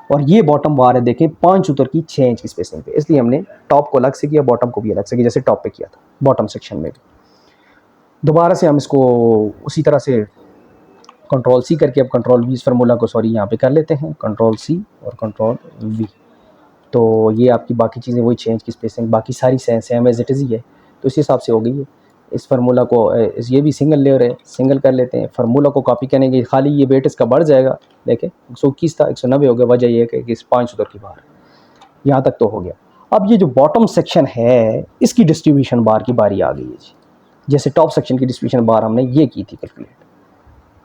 और ये बॉटम बार है, देखें 5 सूत्र की 6 इंच की स्पेसिंग पे, इसलिए हमने टॉप को अलग से किया, बॉटम को भी अलग से किया, जैसे टॉप पे किया था बॉटम सेक्शन में भी। दोबारा से हम इसको उसी तरह से कंट्रोल C करके, अब कंट्रोल V इस फार्मूला को, सॉरी, यहाँ पे कर लेते हैं, कंट्रोल C और कंट्रोल V। तो ये आपकी बाकी चीज़ें वही 6 इंच की स्पेसिंग, बाकी सारी सेम एज इट इज़ ही है, तो इस हिसाब से हो गई है। इस फार्मूला को, ये भी सिंगल लेयर है, सिंगल कर लेते हैं, फार्मूला को कॉपी करेंगे, खाली ये वेट इसका बढ़ जाएगा, देखें 121 था 190 हो गया, वजह ये है कि इस 5 सूत्र की बार, यहाँ तक तो हो गया। अब ये जो बॉटम सेक्शन है इसकी डिस्ट्रीब्यूशन बार की बारी आ गई है जी, जैसे टॉप सेक्शन की डिस्ट्रीब्यूशन बार हमने ये की थी कैलकुलेट,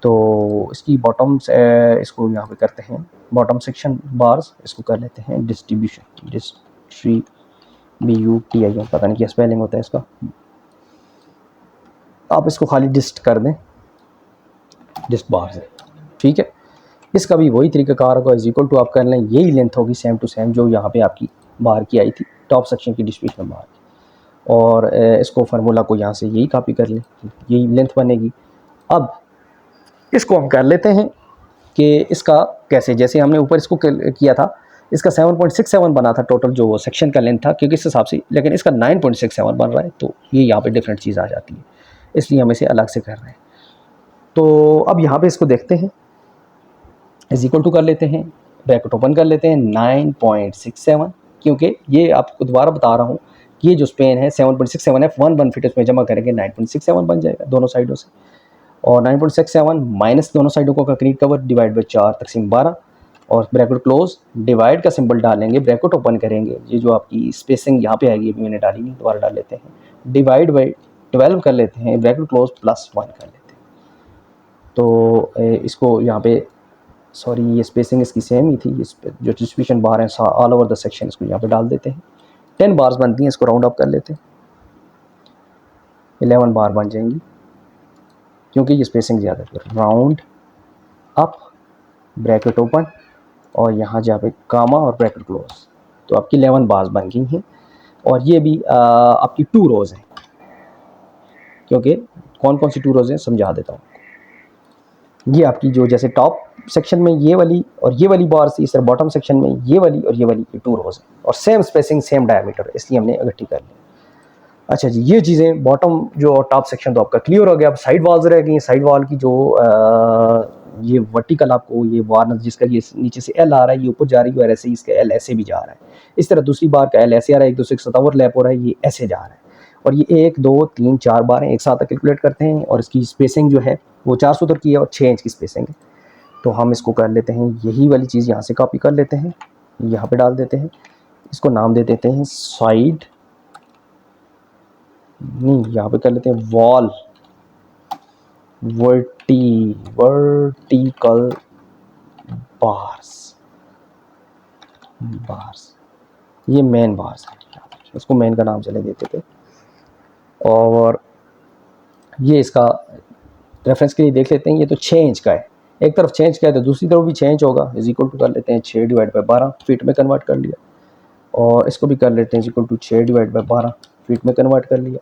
तो इसकी बॉटम से इसको यहाँ पे करते हैं, बॉटम सेक्शन बार्स, इसको कर लेते हैं डिस्ट्रीब्यूशन, DISTRIBUTION, पता नहीं क्या स्पेलिंग होता है इसका, आप इसको खाली डिस्ट कर दें, डिस्ट बार्स है, ठीक है। इसका भी वही तरीकाकार होगा, इज इक्वल टू आप कर लें, यही लेंथ होगी सेम टू सेम जो यहाँ पे आपकी बाहर की आई थी टॉप सेक्शन की डिस्ट्रीब्यूशन बाहर की, और इसको फार्मूला को यहाँ से यही कॉपी कर लें, यही लेंथ बनेगी। अब इसको हम कर लेते हैं कि इसका कैसे, जैसे हमने ऊपर इसको किया था, इसका 7.67 बना था टोटल जो सेक्शन का लेंथ था, क्योंकि इस हिसाब से, लेकिन इसका 9.67 बन रहा है, तो ये यहाँ पे डिफरेंट चीज़ आ जाती है, इसलिए हम इसे अलग से कर रहे हैं। तो अब यहाँ पे इसको देखते हैं, इज इक्वल टू कर लेते हैं, ब्रैकेट ओपन कर लेते हैं, 9.67, क्योंकि ये आपको दोबारा बता रहा हूँ, ये जो स्पेन है 7.67 है, 1 फीट इसमें जमा करेंगे 9.67 बन जाएगा दोनों साइडों से, और 9.67 माइनस दोनों साइडों को कंक्रीट कवर डिवाइड बाई 4/12, और ब्रैकेट क्लोज, डिवाइड का सिंबल डालेंगे, ब्रैकेट ओपन करेंगे, ये जो आपकी स्पेसिंग यहाँ पे आएगी, अभी मैंने डाली नहीं, दोबारा डाल लेते हैं, डिवाइड बाई 12 कर लेते हैं, ब्रैकेट क्लोज +1 कर लेते हैं। तो इसको यहाँ पे, सॉरी, ये स्पेसिंग इसकी सेम ही थी, इस पे जो डिस्ट्रीब्यूशन बार है ऑल ओवर द सेक्शन, इसको यहाँ पे डाल देते हैं, 10 बार्स बनती हैं, इसको राउंड अप कर लेते हैं, 11 बार बन जाएंगी, क्योंकि ये स्पेसिंग ज़्यादा है। राउंड अप, ब्रैकेट ओपन, और यहाँ जहाँ पे कामा और ब्रैकेट क्लोज, तो आपकी 11 बार्स बन गई हैं। और ये भी आपकी 2 रोज़ हैं, क्योंकि कौन कौन सी 2 रोज़ हैं समझा देता हूँ। ये आपकी जो, जैसे टॉप सेक्शन में ये वाली और ये वाली बार्स थी, इस तरह बॉटम सेक्शन में ये वाली और ये वाली, 2 रोज़ हैं, और सेम स्पेसिंग सेम डायमीटर, इसलिए हमने इकट्ठी कर ली। अच्छा जी, ये चीज़ें बॉटम जो टॉप सेक्शन तो आपका क्लियर हो गया। अब साइड वॉल्स रह गई, साइड वॉल की जो ये वर्टिकल आपको ये बार जिसका ये नीचे से एल आ रहा है, ये ऊपर जा रही है, और ऐसे ही इसका एल ऐसे भी जा रहा है। इस तरह दूसरी बार का एल ऐसे आ रहा है, एक दूसरे के साथ ओवरलैप हो रहा है, ये ऐसे जा रहा है। और ये 1 2 3 4 बार एक साथ कैलकुलेट करते हैं, और इसकी स्पेसिंग जो है वो 4 सूत्र की है और 6 इंच की स्पेसिंग है। तो हम इसको कर लेते हैं, यही वाली चीज़ यहाँ से कॉपी कर लेते हैं, यहाँ पे डाल देते हैं, इसको नाम दे देते हैं साइड, नहीं यहाँ पे कर लेते हैं वॉल वर्टिकल बार्स, ये मेन बार्स है, इसको मेन का नाम चले देते थे। और ये इसका रेफरेंस के लिए देख लेते हैं, ये तो 6 इंच का है, एक तरफ 6 इंच का है तो दूसरी तरफ भी 6 इंच होगा, इज इक्वल टू कर लेते हैं 6 डिवाइड बाई 12 फीट में कन्वर्ट कर लिया। और इसको भी कर लेते हैं is equal to 6 divide by 12 feet में कन्वर्ट कर लिया।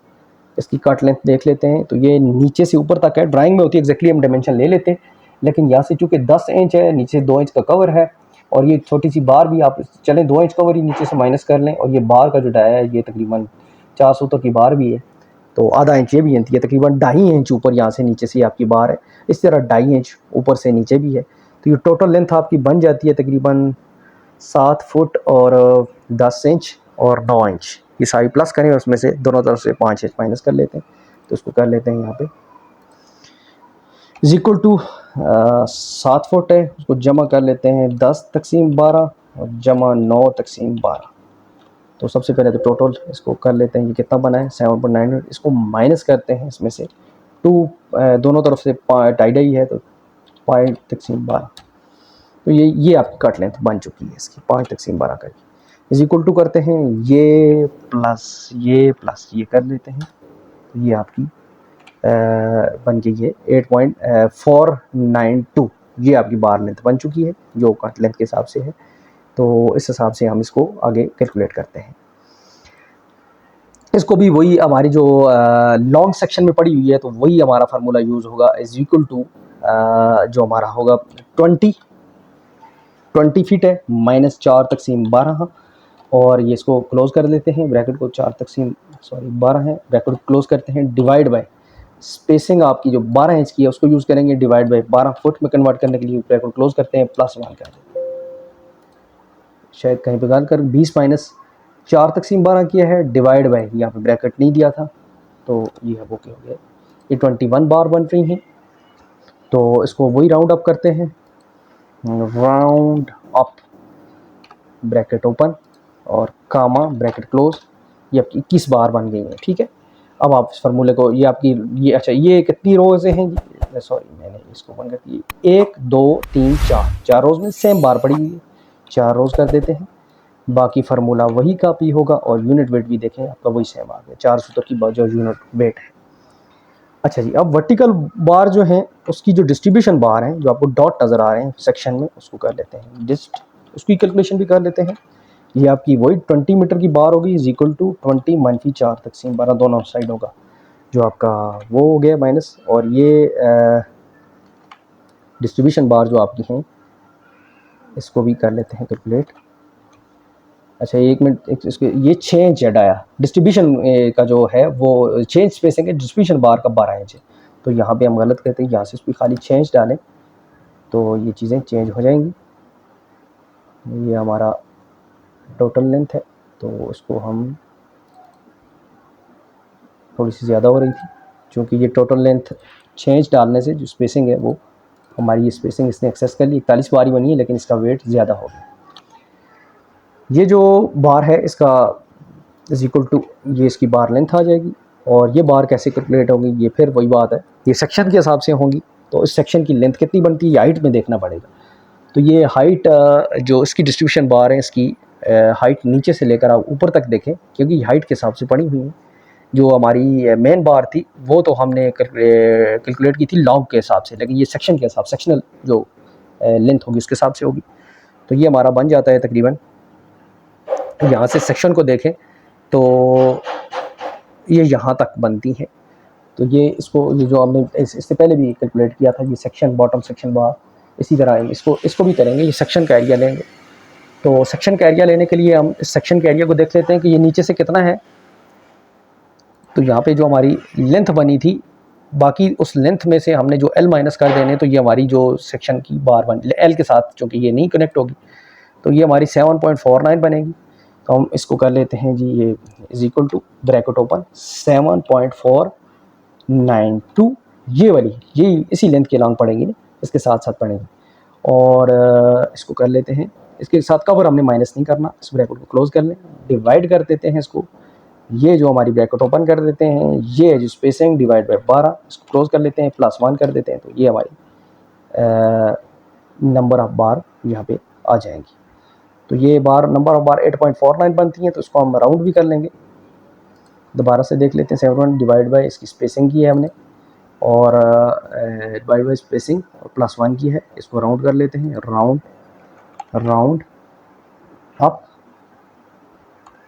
इसकी कट लेंथ देख लेते हैं, तो ये नीचे से ऊपर तक है, ड्राइंग में होती है एग्जैक्टली हम डायमेंशन ले लेते हैं, लेकिन यहाँ से चूँकि 10 इंच है, नीचे 2 इंच का कवर है, और ये छोटी सी बार भी आप चलें 2 इंच कवर ही नीचे से माइनस कर लें, और ये बार का जो डाया है ये तकरीबन 4 सूत्र की बार भी है, तो आधा इंच ये भी बनती है, तकरीबन 2.5 इंच ऊपर यहाँ से नीचे से आपकी बार है, इस तरह 2.5 इंच ऊपर से नीचे भी है। तो ये टोटल लेंथ आपकी बन जाती है तकरीबन 7 फुट और 10 इंच और 9 इंच, ये सारी प्लस करें, उसमें से दोनों तरफ से 5 इंच माइनस कर लेते हैं, तो उसको कर लेते हैं यहाँ पे इज इक्वल टू 7 फुट है, उसको जमा कर लेते हैं 10/12 और जमा 9/12। तो सबसे पहले तो टोटल इसको कर लेते हैं, ये कितना बना है 7.9, इसको माइनस करते हैं इसमें से 2, दोनों तरफ से 2.5 है, तो 5/12। तो ये आपकी कट लेंथ बन चुकी है इसकी 5/12 का, इज इक्वल टू करते हैं ये प्लस ये कर लेते हैं, तो ये आपकी बन गई है 8.492, ये आपकी बार लेंथ बन चुकी है जो कट लेंथ के हिसाब से है। तो इस हिसाब से हम इसको आगे कैलकुलेट करते हैं। इसको भी वही हमारी जो लॉन्ग सेक्शन में पड़ी हुई है, तो वही हमारा फार्मूला यूज़ होगा, इज इक्वल टू जो हमारा होगा 20 फीट है -4/12, और ये इसको क्लोज कर लेते हैं, ब्रैकेट को 12 है, ब्रैकेट को क्लोज करते हैं, डिवाइड बाय स्पेसिंग आपकी जो 12 इंच की है उसको यूज़ करेंगे, डिवाइड बाय 12 फुट में कन्वर्ट करने के लिए ब्रैकेट को क्लोज करते हैं, +1 कर देते हैं, शायद कहीं पे गाल कर 20 - 4/12 किया है, डिवाइड बाय यहाँ पे ब्रैकेट नहीं दिया था, तो ये है वो क्या हो गया, ये 21 बार बन रही हैं। तो इसको वही राउंड अप करते हैं, राउंड अप ब्रैकेट ओपन और कामा ब्रैकेट क्लोज, ये आपकी 21 बार बन गई है। ठीक है, अब आप इस फार्मूले को, ये आपकी ये अच्छा ये कितनी रोज़ हैं जी, सॉरी मैंने इसको बन कर 1 2 3 4 रोज़ में सेम बार पड़ी हुई है, 4 रोज़ कर देते हैं, बाकी फार्मूला वही कॉपी होगा, और यूनिट वेट भी देखें आपका वही सेम आ गया, 4 सूत्र की जो यूनिट वेट है। अच्छा जी, अब वर्टिकल बार जो है उसकी जो डिस्ट्रीब्यूशन बार हैं, जो आपको डॉट नज़र आ रहे हैं सेक्शन में, उसको कर लेते हैं डिस्ट, उसकी कैलकुलेशन भी कर लेते हैं। ये आपकी वही 20 मीटर की बार होगी, इज इक्वल टू 20 - 4/12 दोनों साइड होगा, जो आपका वो हो गया माइनस, और ये डिस्ट्रीब्यूशन बार जो आपकी हैं इसको भी कर लेते हैं कैलकुलेट। अच्छा 1 मिनट, इसके ये 6 इंच है डाया, डिस्ट्रीब्यूशन का जो है वो 6 इंच स्पेसिंग है, डिस्ट्रीब्यूशन बार का 12 इंच है, तो यहाँ पे हम गलत कहते हैं, यहाँ से उसकी खाली 6 इंच डालें तो ये चीज़ें चेंज हो जाएंगी। ये हमारा टोटल लेंथ है, तो इसको हम थोड़ी सी ज़्यादा हो रही थी, क्योंकि ये टोटल लेंथ 6 इंच डालने से जो स्पेसिंग है वो हमारी ये स्पेसिंग इसने एक्सेस कर ली, 41 बारी बनी है, लेकिन इसका वेट ज़्यादा हो गया। ये जो बार है इसका इज इक्वल टू ये इसकी बार लेंथ आ जाएगी, और ये बार कैसे कैलकुलेट होगी, ये फिर वही बात है, ये सेक्शन के हिसाब से होंगी, तो इस सेक्शन की लेंथ कितनी बनती है ये हाइट में देखना पड़ेगा। तो ये हाइट जो इसकी डिस्ट्रीब्यूशन बार है, इसकी हाइट नीचे से लेकर आप ऊपर तक देखें, क्योंकि हाइट के हिसाब से पड़ी हुई है। जो हमारी मेन बार थी वो तो हमने कैलकुलेट की थी लॉन्ग के हिसाब से, लेकिन ये सेक्शन के हिसाब, सेक्शनल जो लेंथ होगी उसके हिसाब से होगी। तो ये हमारा बन जाता है तकरीबन, यहाँ से सेक्शन को देखें तो ये यहाँ तक बनती हैं। तो ये इसको, ये जो हमने इससे पहले भी कैलकुलेट किया था, ये सेक्शन बॉटम सेक्शन बार, इसी तरह इसको भी करेंगे, ये सेक्शन का एरिया लेंगे। तो सेक्शन का एरिया लेने के लिए हम इस सेक्शन के एरिया को देख लेते हैं कि ये नीचे से कितना है। तो यहाँ पे जो हमारी लेंथ बनी थी बाकी उस लेंथ में से हमने जो एल माइनस कर देने, तो ये हमारी जो सेक्शन की बार बन एल के साथ, चूँकि ये नहीं कनेक्ट होगी, तो ये हमारी 7.49 बनेगी। तो हम इसको कर लेते हैं जी, ये is equal to bracket open 7.492, ये वाली ये इसी लेंथ के लॉन्ग पड़ेगी ना, इसके साथ साथ पड़ेगी। और इसको कर लेते हैं, इसके साथ कवर हमने माइनस नहीं करना, इस ब्रैकेट को क्लोज कर लें, डिवाइड कर देते हैं इसको, ये जो हमारी ब्रैकेट ओपन कर देते हैं, ये है जो स्पेसिंग डिवाइड बाय 12, इसको क्लोज कर लेते हैं, +1 कर देते हैं, तो ये हमारी नंबर ऑफ बार यहाँ पे आ जाएंगी। तो ये बार नंबर ऑफ बार 8.49 बनती हैं, तो इसको हम राउंड भी कर लेंगे। दोबारा से देख लेते हैं, 7 डिवाइड बाई इसकी स्पेसिंग की है हमने, और डिवाइड बाई स्पेसिंग और +1 की है, इसको राउंड कर लेते हैं, round round up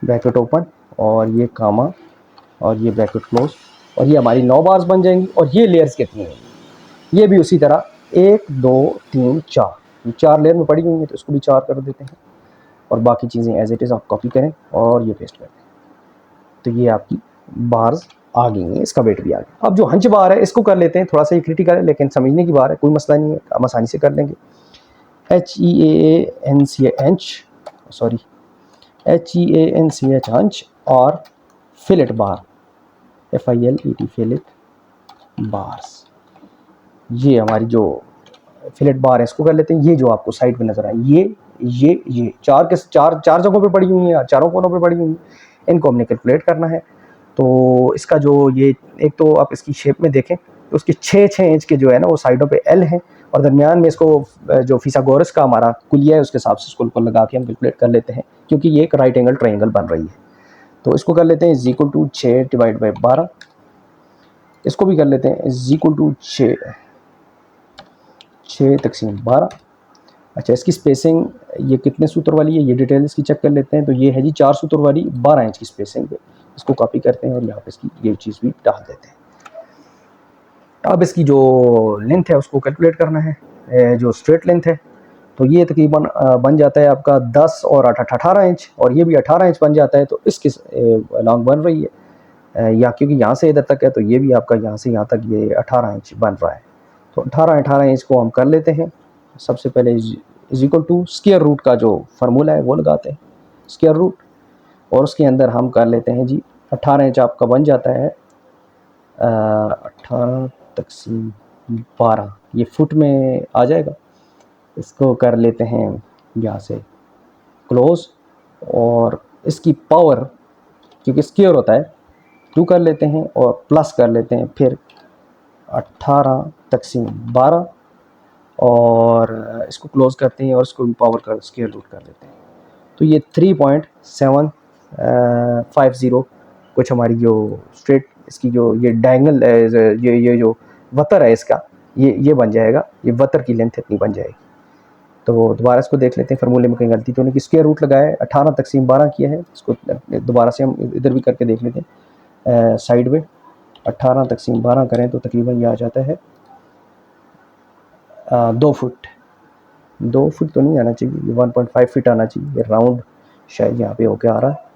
bracket open और ये कामा और ये ब्रैकेट क्लोज, और ये हमारी 9 बार्स बन जाएंगी। और ये लेयर्स कितनी हैं, ये भी उसी तरह 1 2 3 4, 4 लेयर में पड़ी हुई हैं, तो इसको भी 4 कर देते हैं, और बाकी चीज़ें एज इट इज़ आप कॉपी करें और ये पेस्ट कर दें, तो ये आपकी बार्स आ गई हैं, इसका वेट भी आ गया। अब जो हंच बार है इसको कर लेते हैं, थोड़ा सा ये क्रिटिकल है लेकिन समझने की बात है, कोई मसला नहीं है, हम आसानी से कर लेंगे। HEANCH हंच और फिलेट बार, FILET फिलेट बार्स, ये हमारी जो फिलेट बार है इसको कर लेते हैं। ये जो आपको साइड पे नजर आए, ये चार के चार जगहों पे पड़ी हुई हैं, चारों कोनों पे पड़ी हुई हैं, इनको हमने कैलकुलेट करना है। तो इसका जो ये एक तो आप इसकी शेप में देखें तो उसके 6 इंच के जो है ना वो साइडों पे एल है, और दरमियान में इसको जो फिसागोरस का हमारा कुलिया है उसके हिसाब से इसको लगा के हम कैलकुलेट कर लेते हैं, क्योंकि ये एक राइट एंगल ट्राइंगल बन रही है। तो इसको कर लेते हैं is equal to 6 divide by 12, इसको भी कर लेते हैं इज इक्वल टू 6 तक़सीम 12। अच्छा, इसकी स्पेसिंग ये कितने सूत्र वाली है, ये डिटेल इसकी चेक कर लेते हैं। तो ये है जी 4 सूत्र वाली 12 इंच की स्पेसिंग पे, इसको कॉपी करते हैं और यहाँ पे इसकी ये चीज़ भी डाल देते हैं। अब इसकी जो लेंथ है उसको कैलकुलेट करना है, जो स्ट्रेट लेंथ है, तो ये तकरीबन बन जाता है आपका 10 और 8 18 इंच, और ये भी 18 इंच बन जाता है। तो इसके लॉन्ग बन रही है, या क्योंकि यहाँ से इधर तक है तो ये भी आपका यहाँ से यहाँ तक ये 18 इंच बन रहा है। तो 18 इंच को हम कर लेते हैं। सबसे पहले is equal to square root का जो फार्मूला है वो लगाते हैं, स्क्वायर रूट, और उसके अंदर हम कर लेते हैं जी 18 इंच आपका बन जाता है 18 तक़सीम 12, ये फुट में आ जाएगा। इसको कर लेते हैं यहाँ से क्लोज, और इसकी पावर क्योंकि स्क्वायर होता है 2 कर लेते हैं और प्लस कर लेते हैं फिर 18 तक़सीम 12, और इसको क्लोज करते हैं और इसको पावर कर स्क्वायर रूट कर देते हैं। तो ये 3.750 कुछ हमारी जो स्ट्रेट इसकी जो ये डायगोनल ये जो वतर है इसका ये बन जाएगा, ये वतर की लेंथ इतनी बन जाएगी। तो दोबारा इसको देख लेते हैं, फार्मूले में कहीं गलती तो नहीं कि स्क्वायर रूट लगाया है, 18 तक़सीम 12 किया है। इसको दोबारा से हम इधर भी करके देख लेते हैं, साइड में 18 तक़सीम 12 करें तो तकरीबन ये आ जाता है 2 फुट। 2 फुट तो नहीं आना चाहिए, ये 1.5 फीट आना चाहिए, ये राउंड शायद यहाँ पे होके आ रहा है।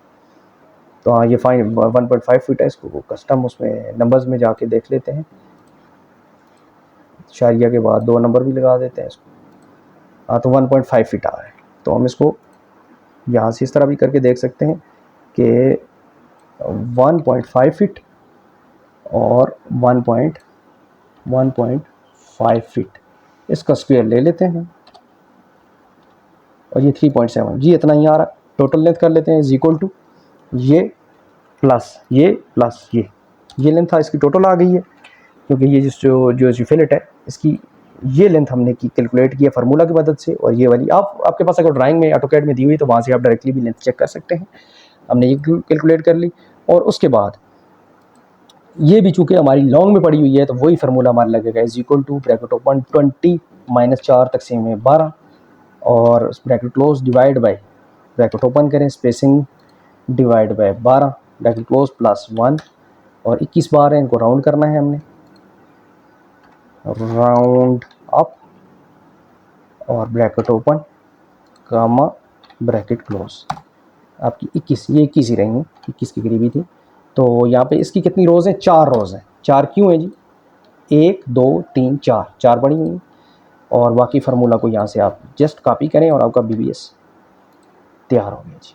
तो हाँ, ये फाइन 1.5 फीट है। इसको कस्टम उसमें नंबर्स में जाके देख लेते हैं, शारिया के बाद 2 नंबर भी लगा देते हैं इसको। हाँ, तो 1.5 फीट आ रहा है। तो हम इसको यहाँ से इस तरह भी करके देख सकते हैं कि 1.5 फीट और 1.5 फीट, इसका स्क्वायर ले लेते हैं, और ये 3.7 जी इतना ही आ रहा है। टोटल लेंथ कर लेते हैं इज इक्वल टू ये प्लस ये लेंथ था इसकी टोटल आ गई है, क्योंकि ये जो फिलेट है इसकी ये लेंथ हमने की कैलकुलेट की है फार्मूला की मदद से। और ये वाली आपके पास अगर ड्राइंग में ऑटोकैड में दी हुई तो वहाँ से आप डायरेक्टली भी लेंथ चेक कर सकते हैं। हमने ये कैलकुलेट कर ली, और उसके बाद ये भी चूँकि हमारी लॉन्ग में पड़ी हुई है तो वही फार्मूला हमारा लगेगा is equal to bracket open 20 - 4 तक़सीम 12, और bracket close divide by bracket open करें spacing divide by 12 bracket close +1, और 21 बार है, इनको राउंड करना है हमने, राउंड अप और ब्रैकेट ओपन कामा ब्रैकेट क्लोज। आपकी 21 ये 21 ही रहेंगी, 21 के करीब ही थी। तो यहाँ पे इसकी कितनी रोज़ हैं, 4 रोज़ हैं। 4 क्यों है जी, 1 2 3 4 4 बनी हुई, और बाकी फार्मूला को यहाँ से आप जस्ट कॉपी करें और आपका BBS तैयार हो गया जी।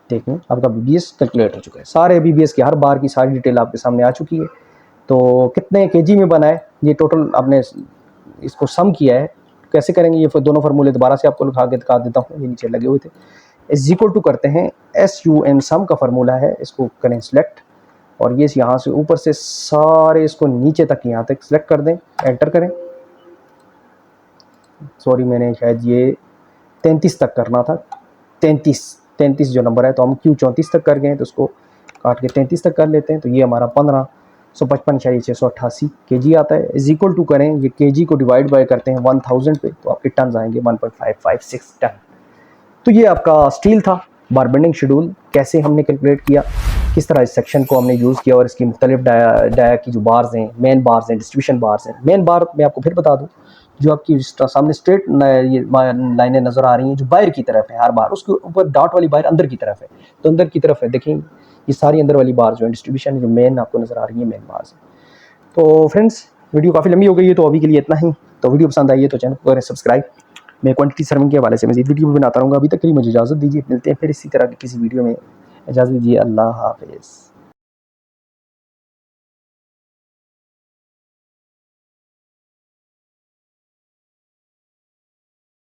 देखें आपका BBS कैलकुलेट हो चुका है। सारे BBS की हर बार की सारी डिटेल आपके सामने आ चुकी है। तो कितने केजी में बना है ये टोटल आपने इसको सम किया है। कैसे करेंगे ये दोनों फार्मूले दोबारा से आपको लिखा के दिखा देता हूँ, ये नीचे लगे हुए थे। इज इक्वल टू करते हैं SUM सम का फार्मूला है, इसको करें सिलेक्ट, और ये यहाँ से ऊपर से सारे इसको नीचे तक यहाँ तक सिलेक्ट कर दें, एंटर करें। सॉरी मैंने शायद ये 33 तक करना था, 33 जो नंबर है, तो हम क्यों 34 तक कर गए, तो उसको काट के 33 तक कर लेते हैं। तो ये हमारा 1555.688 kg आता है। इज इक्वल टू करें, ये kg को डिवाइड बाय करते हैं 1000 पे, तो आपके टन आएंगे 1.556 टन। तो ये आपका स्टील था बार बेंडिंग शेड्यूल, कैसे हमने कैलकुलेट किया, किस तरह इस सेक्शन को हमने यूज़ किया, और इसकी मुख्तलिफ डाया की जो बार्स हैं, मेन बार्स हैं, डिस्ट्रीब्यूशन बार्स हैं। मेन बार मैं आपको फिर बता दूँ, जो आपकी सामने स्ट्रेट ये लाइनें नज़र आ रही हैं जो बाहर की तरफ है, हर बार उसके ऊपर डॉट वाली बार अंदर की तरफ है, तो अंदर की तरफ है देखें, ये सारी अंदर वाली बार जो है डिस्ट्रीब्यूशन जो मेन आपको नज़र आ रही है, मेन बार्स है। तो फ्रेंड्स वीडियो काफ़ी लंबी हो गई है, तो अभी के लिए इतना ही। तो वीडियो पसंद आई है तो चैनल को करें सब्सक्राइब। मैं क्वांटिटी सर्विंग के हवाले से मज़ीद वीडियो भी बनाता रहूँगा। अभी तक के लिए मुझे इजाज़त दीजिए, मिलते हैं फिर इसी तरह की किसी वीडियो में। इजाज़त दीजिए, अल्लाह हाफ़िज़।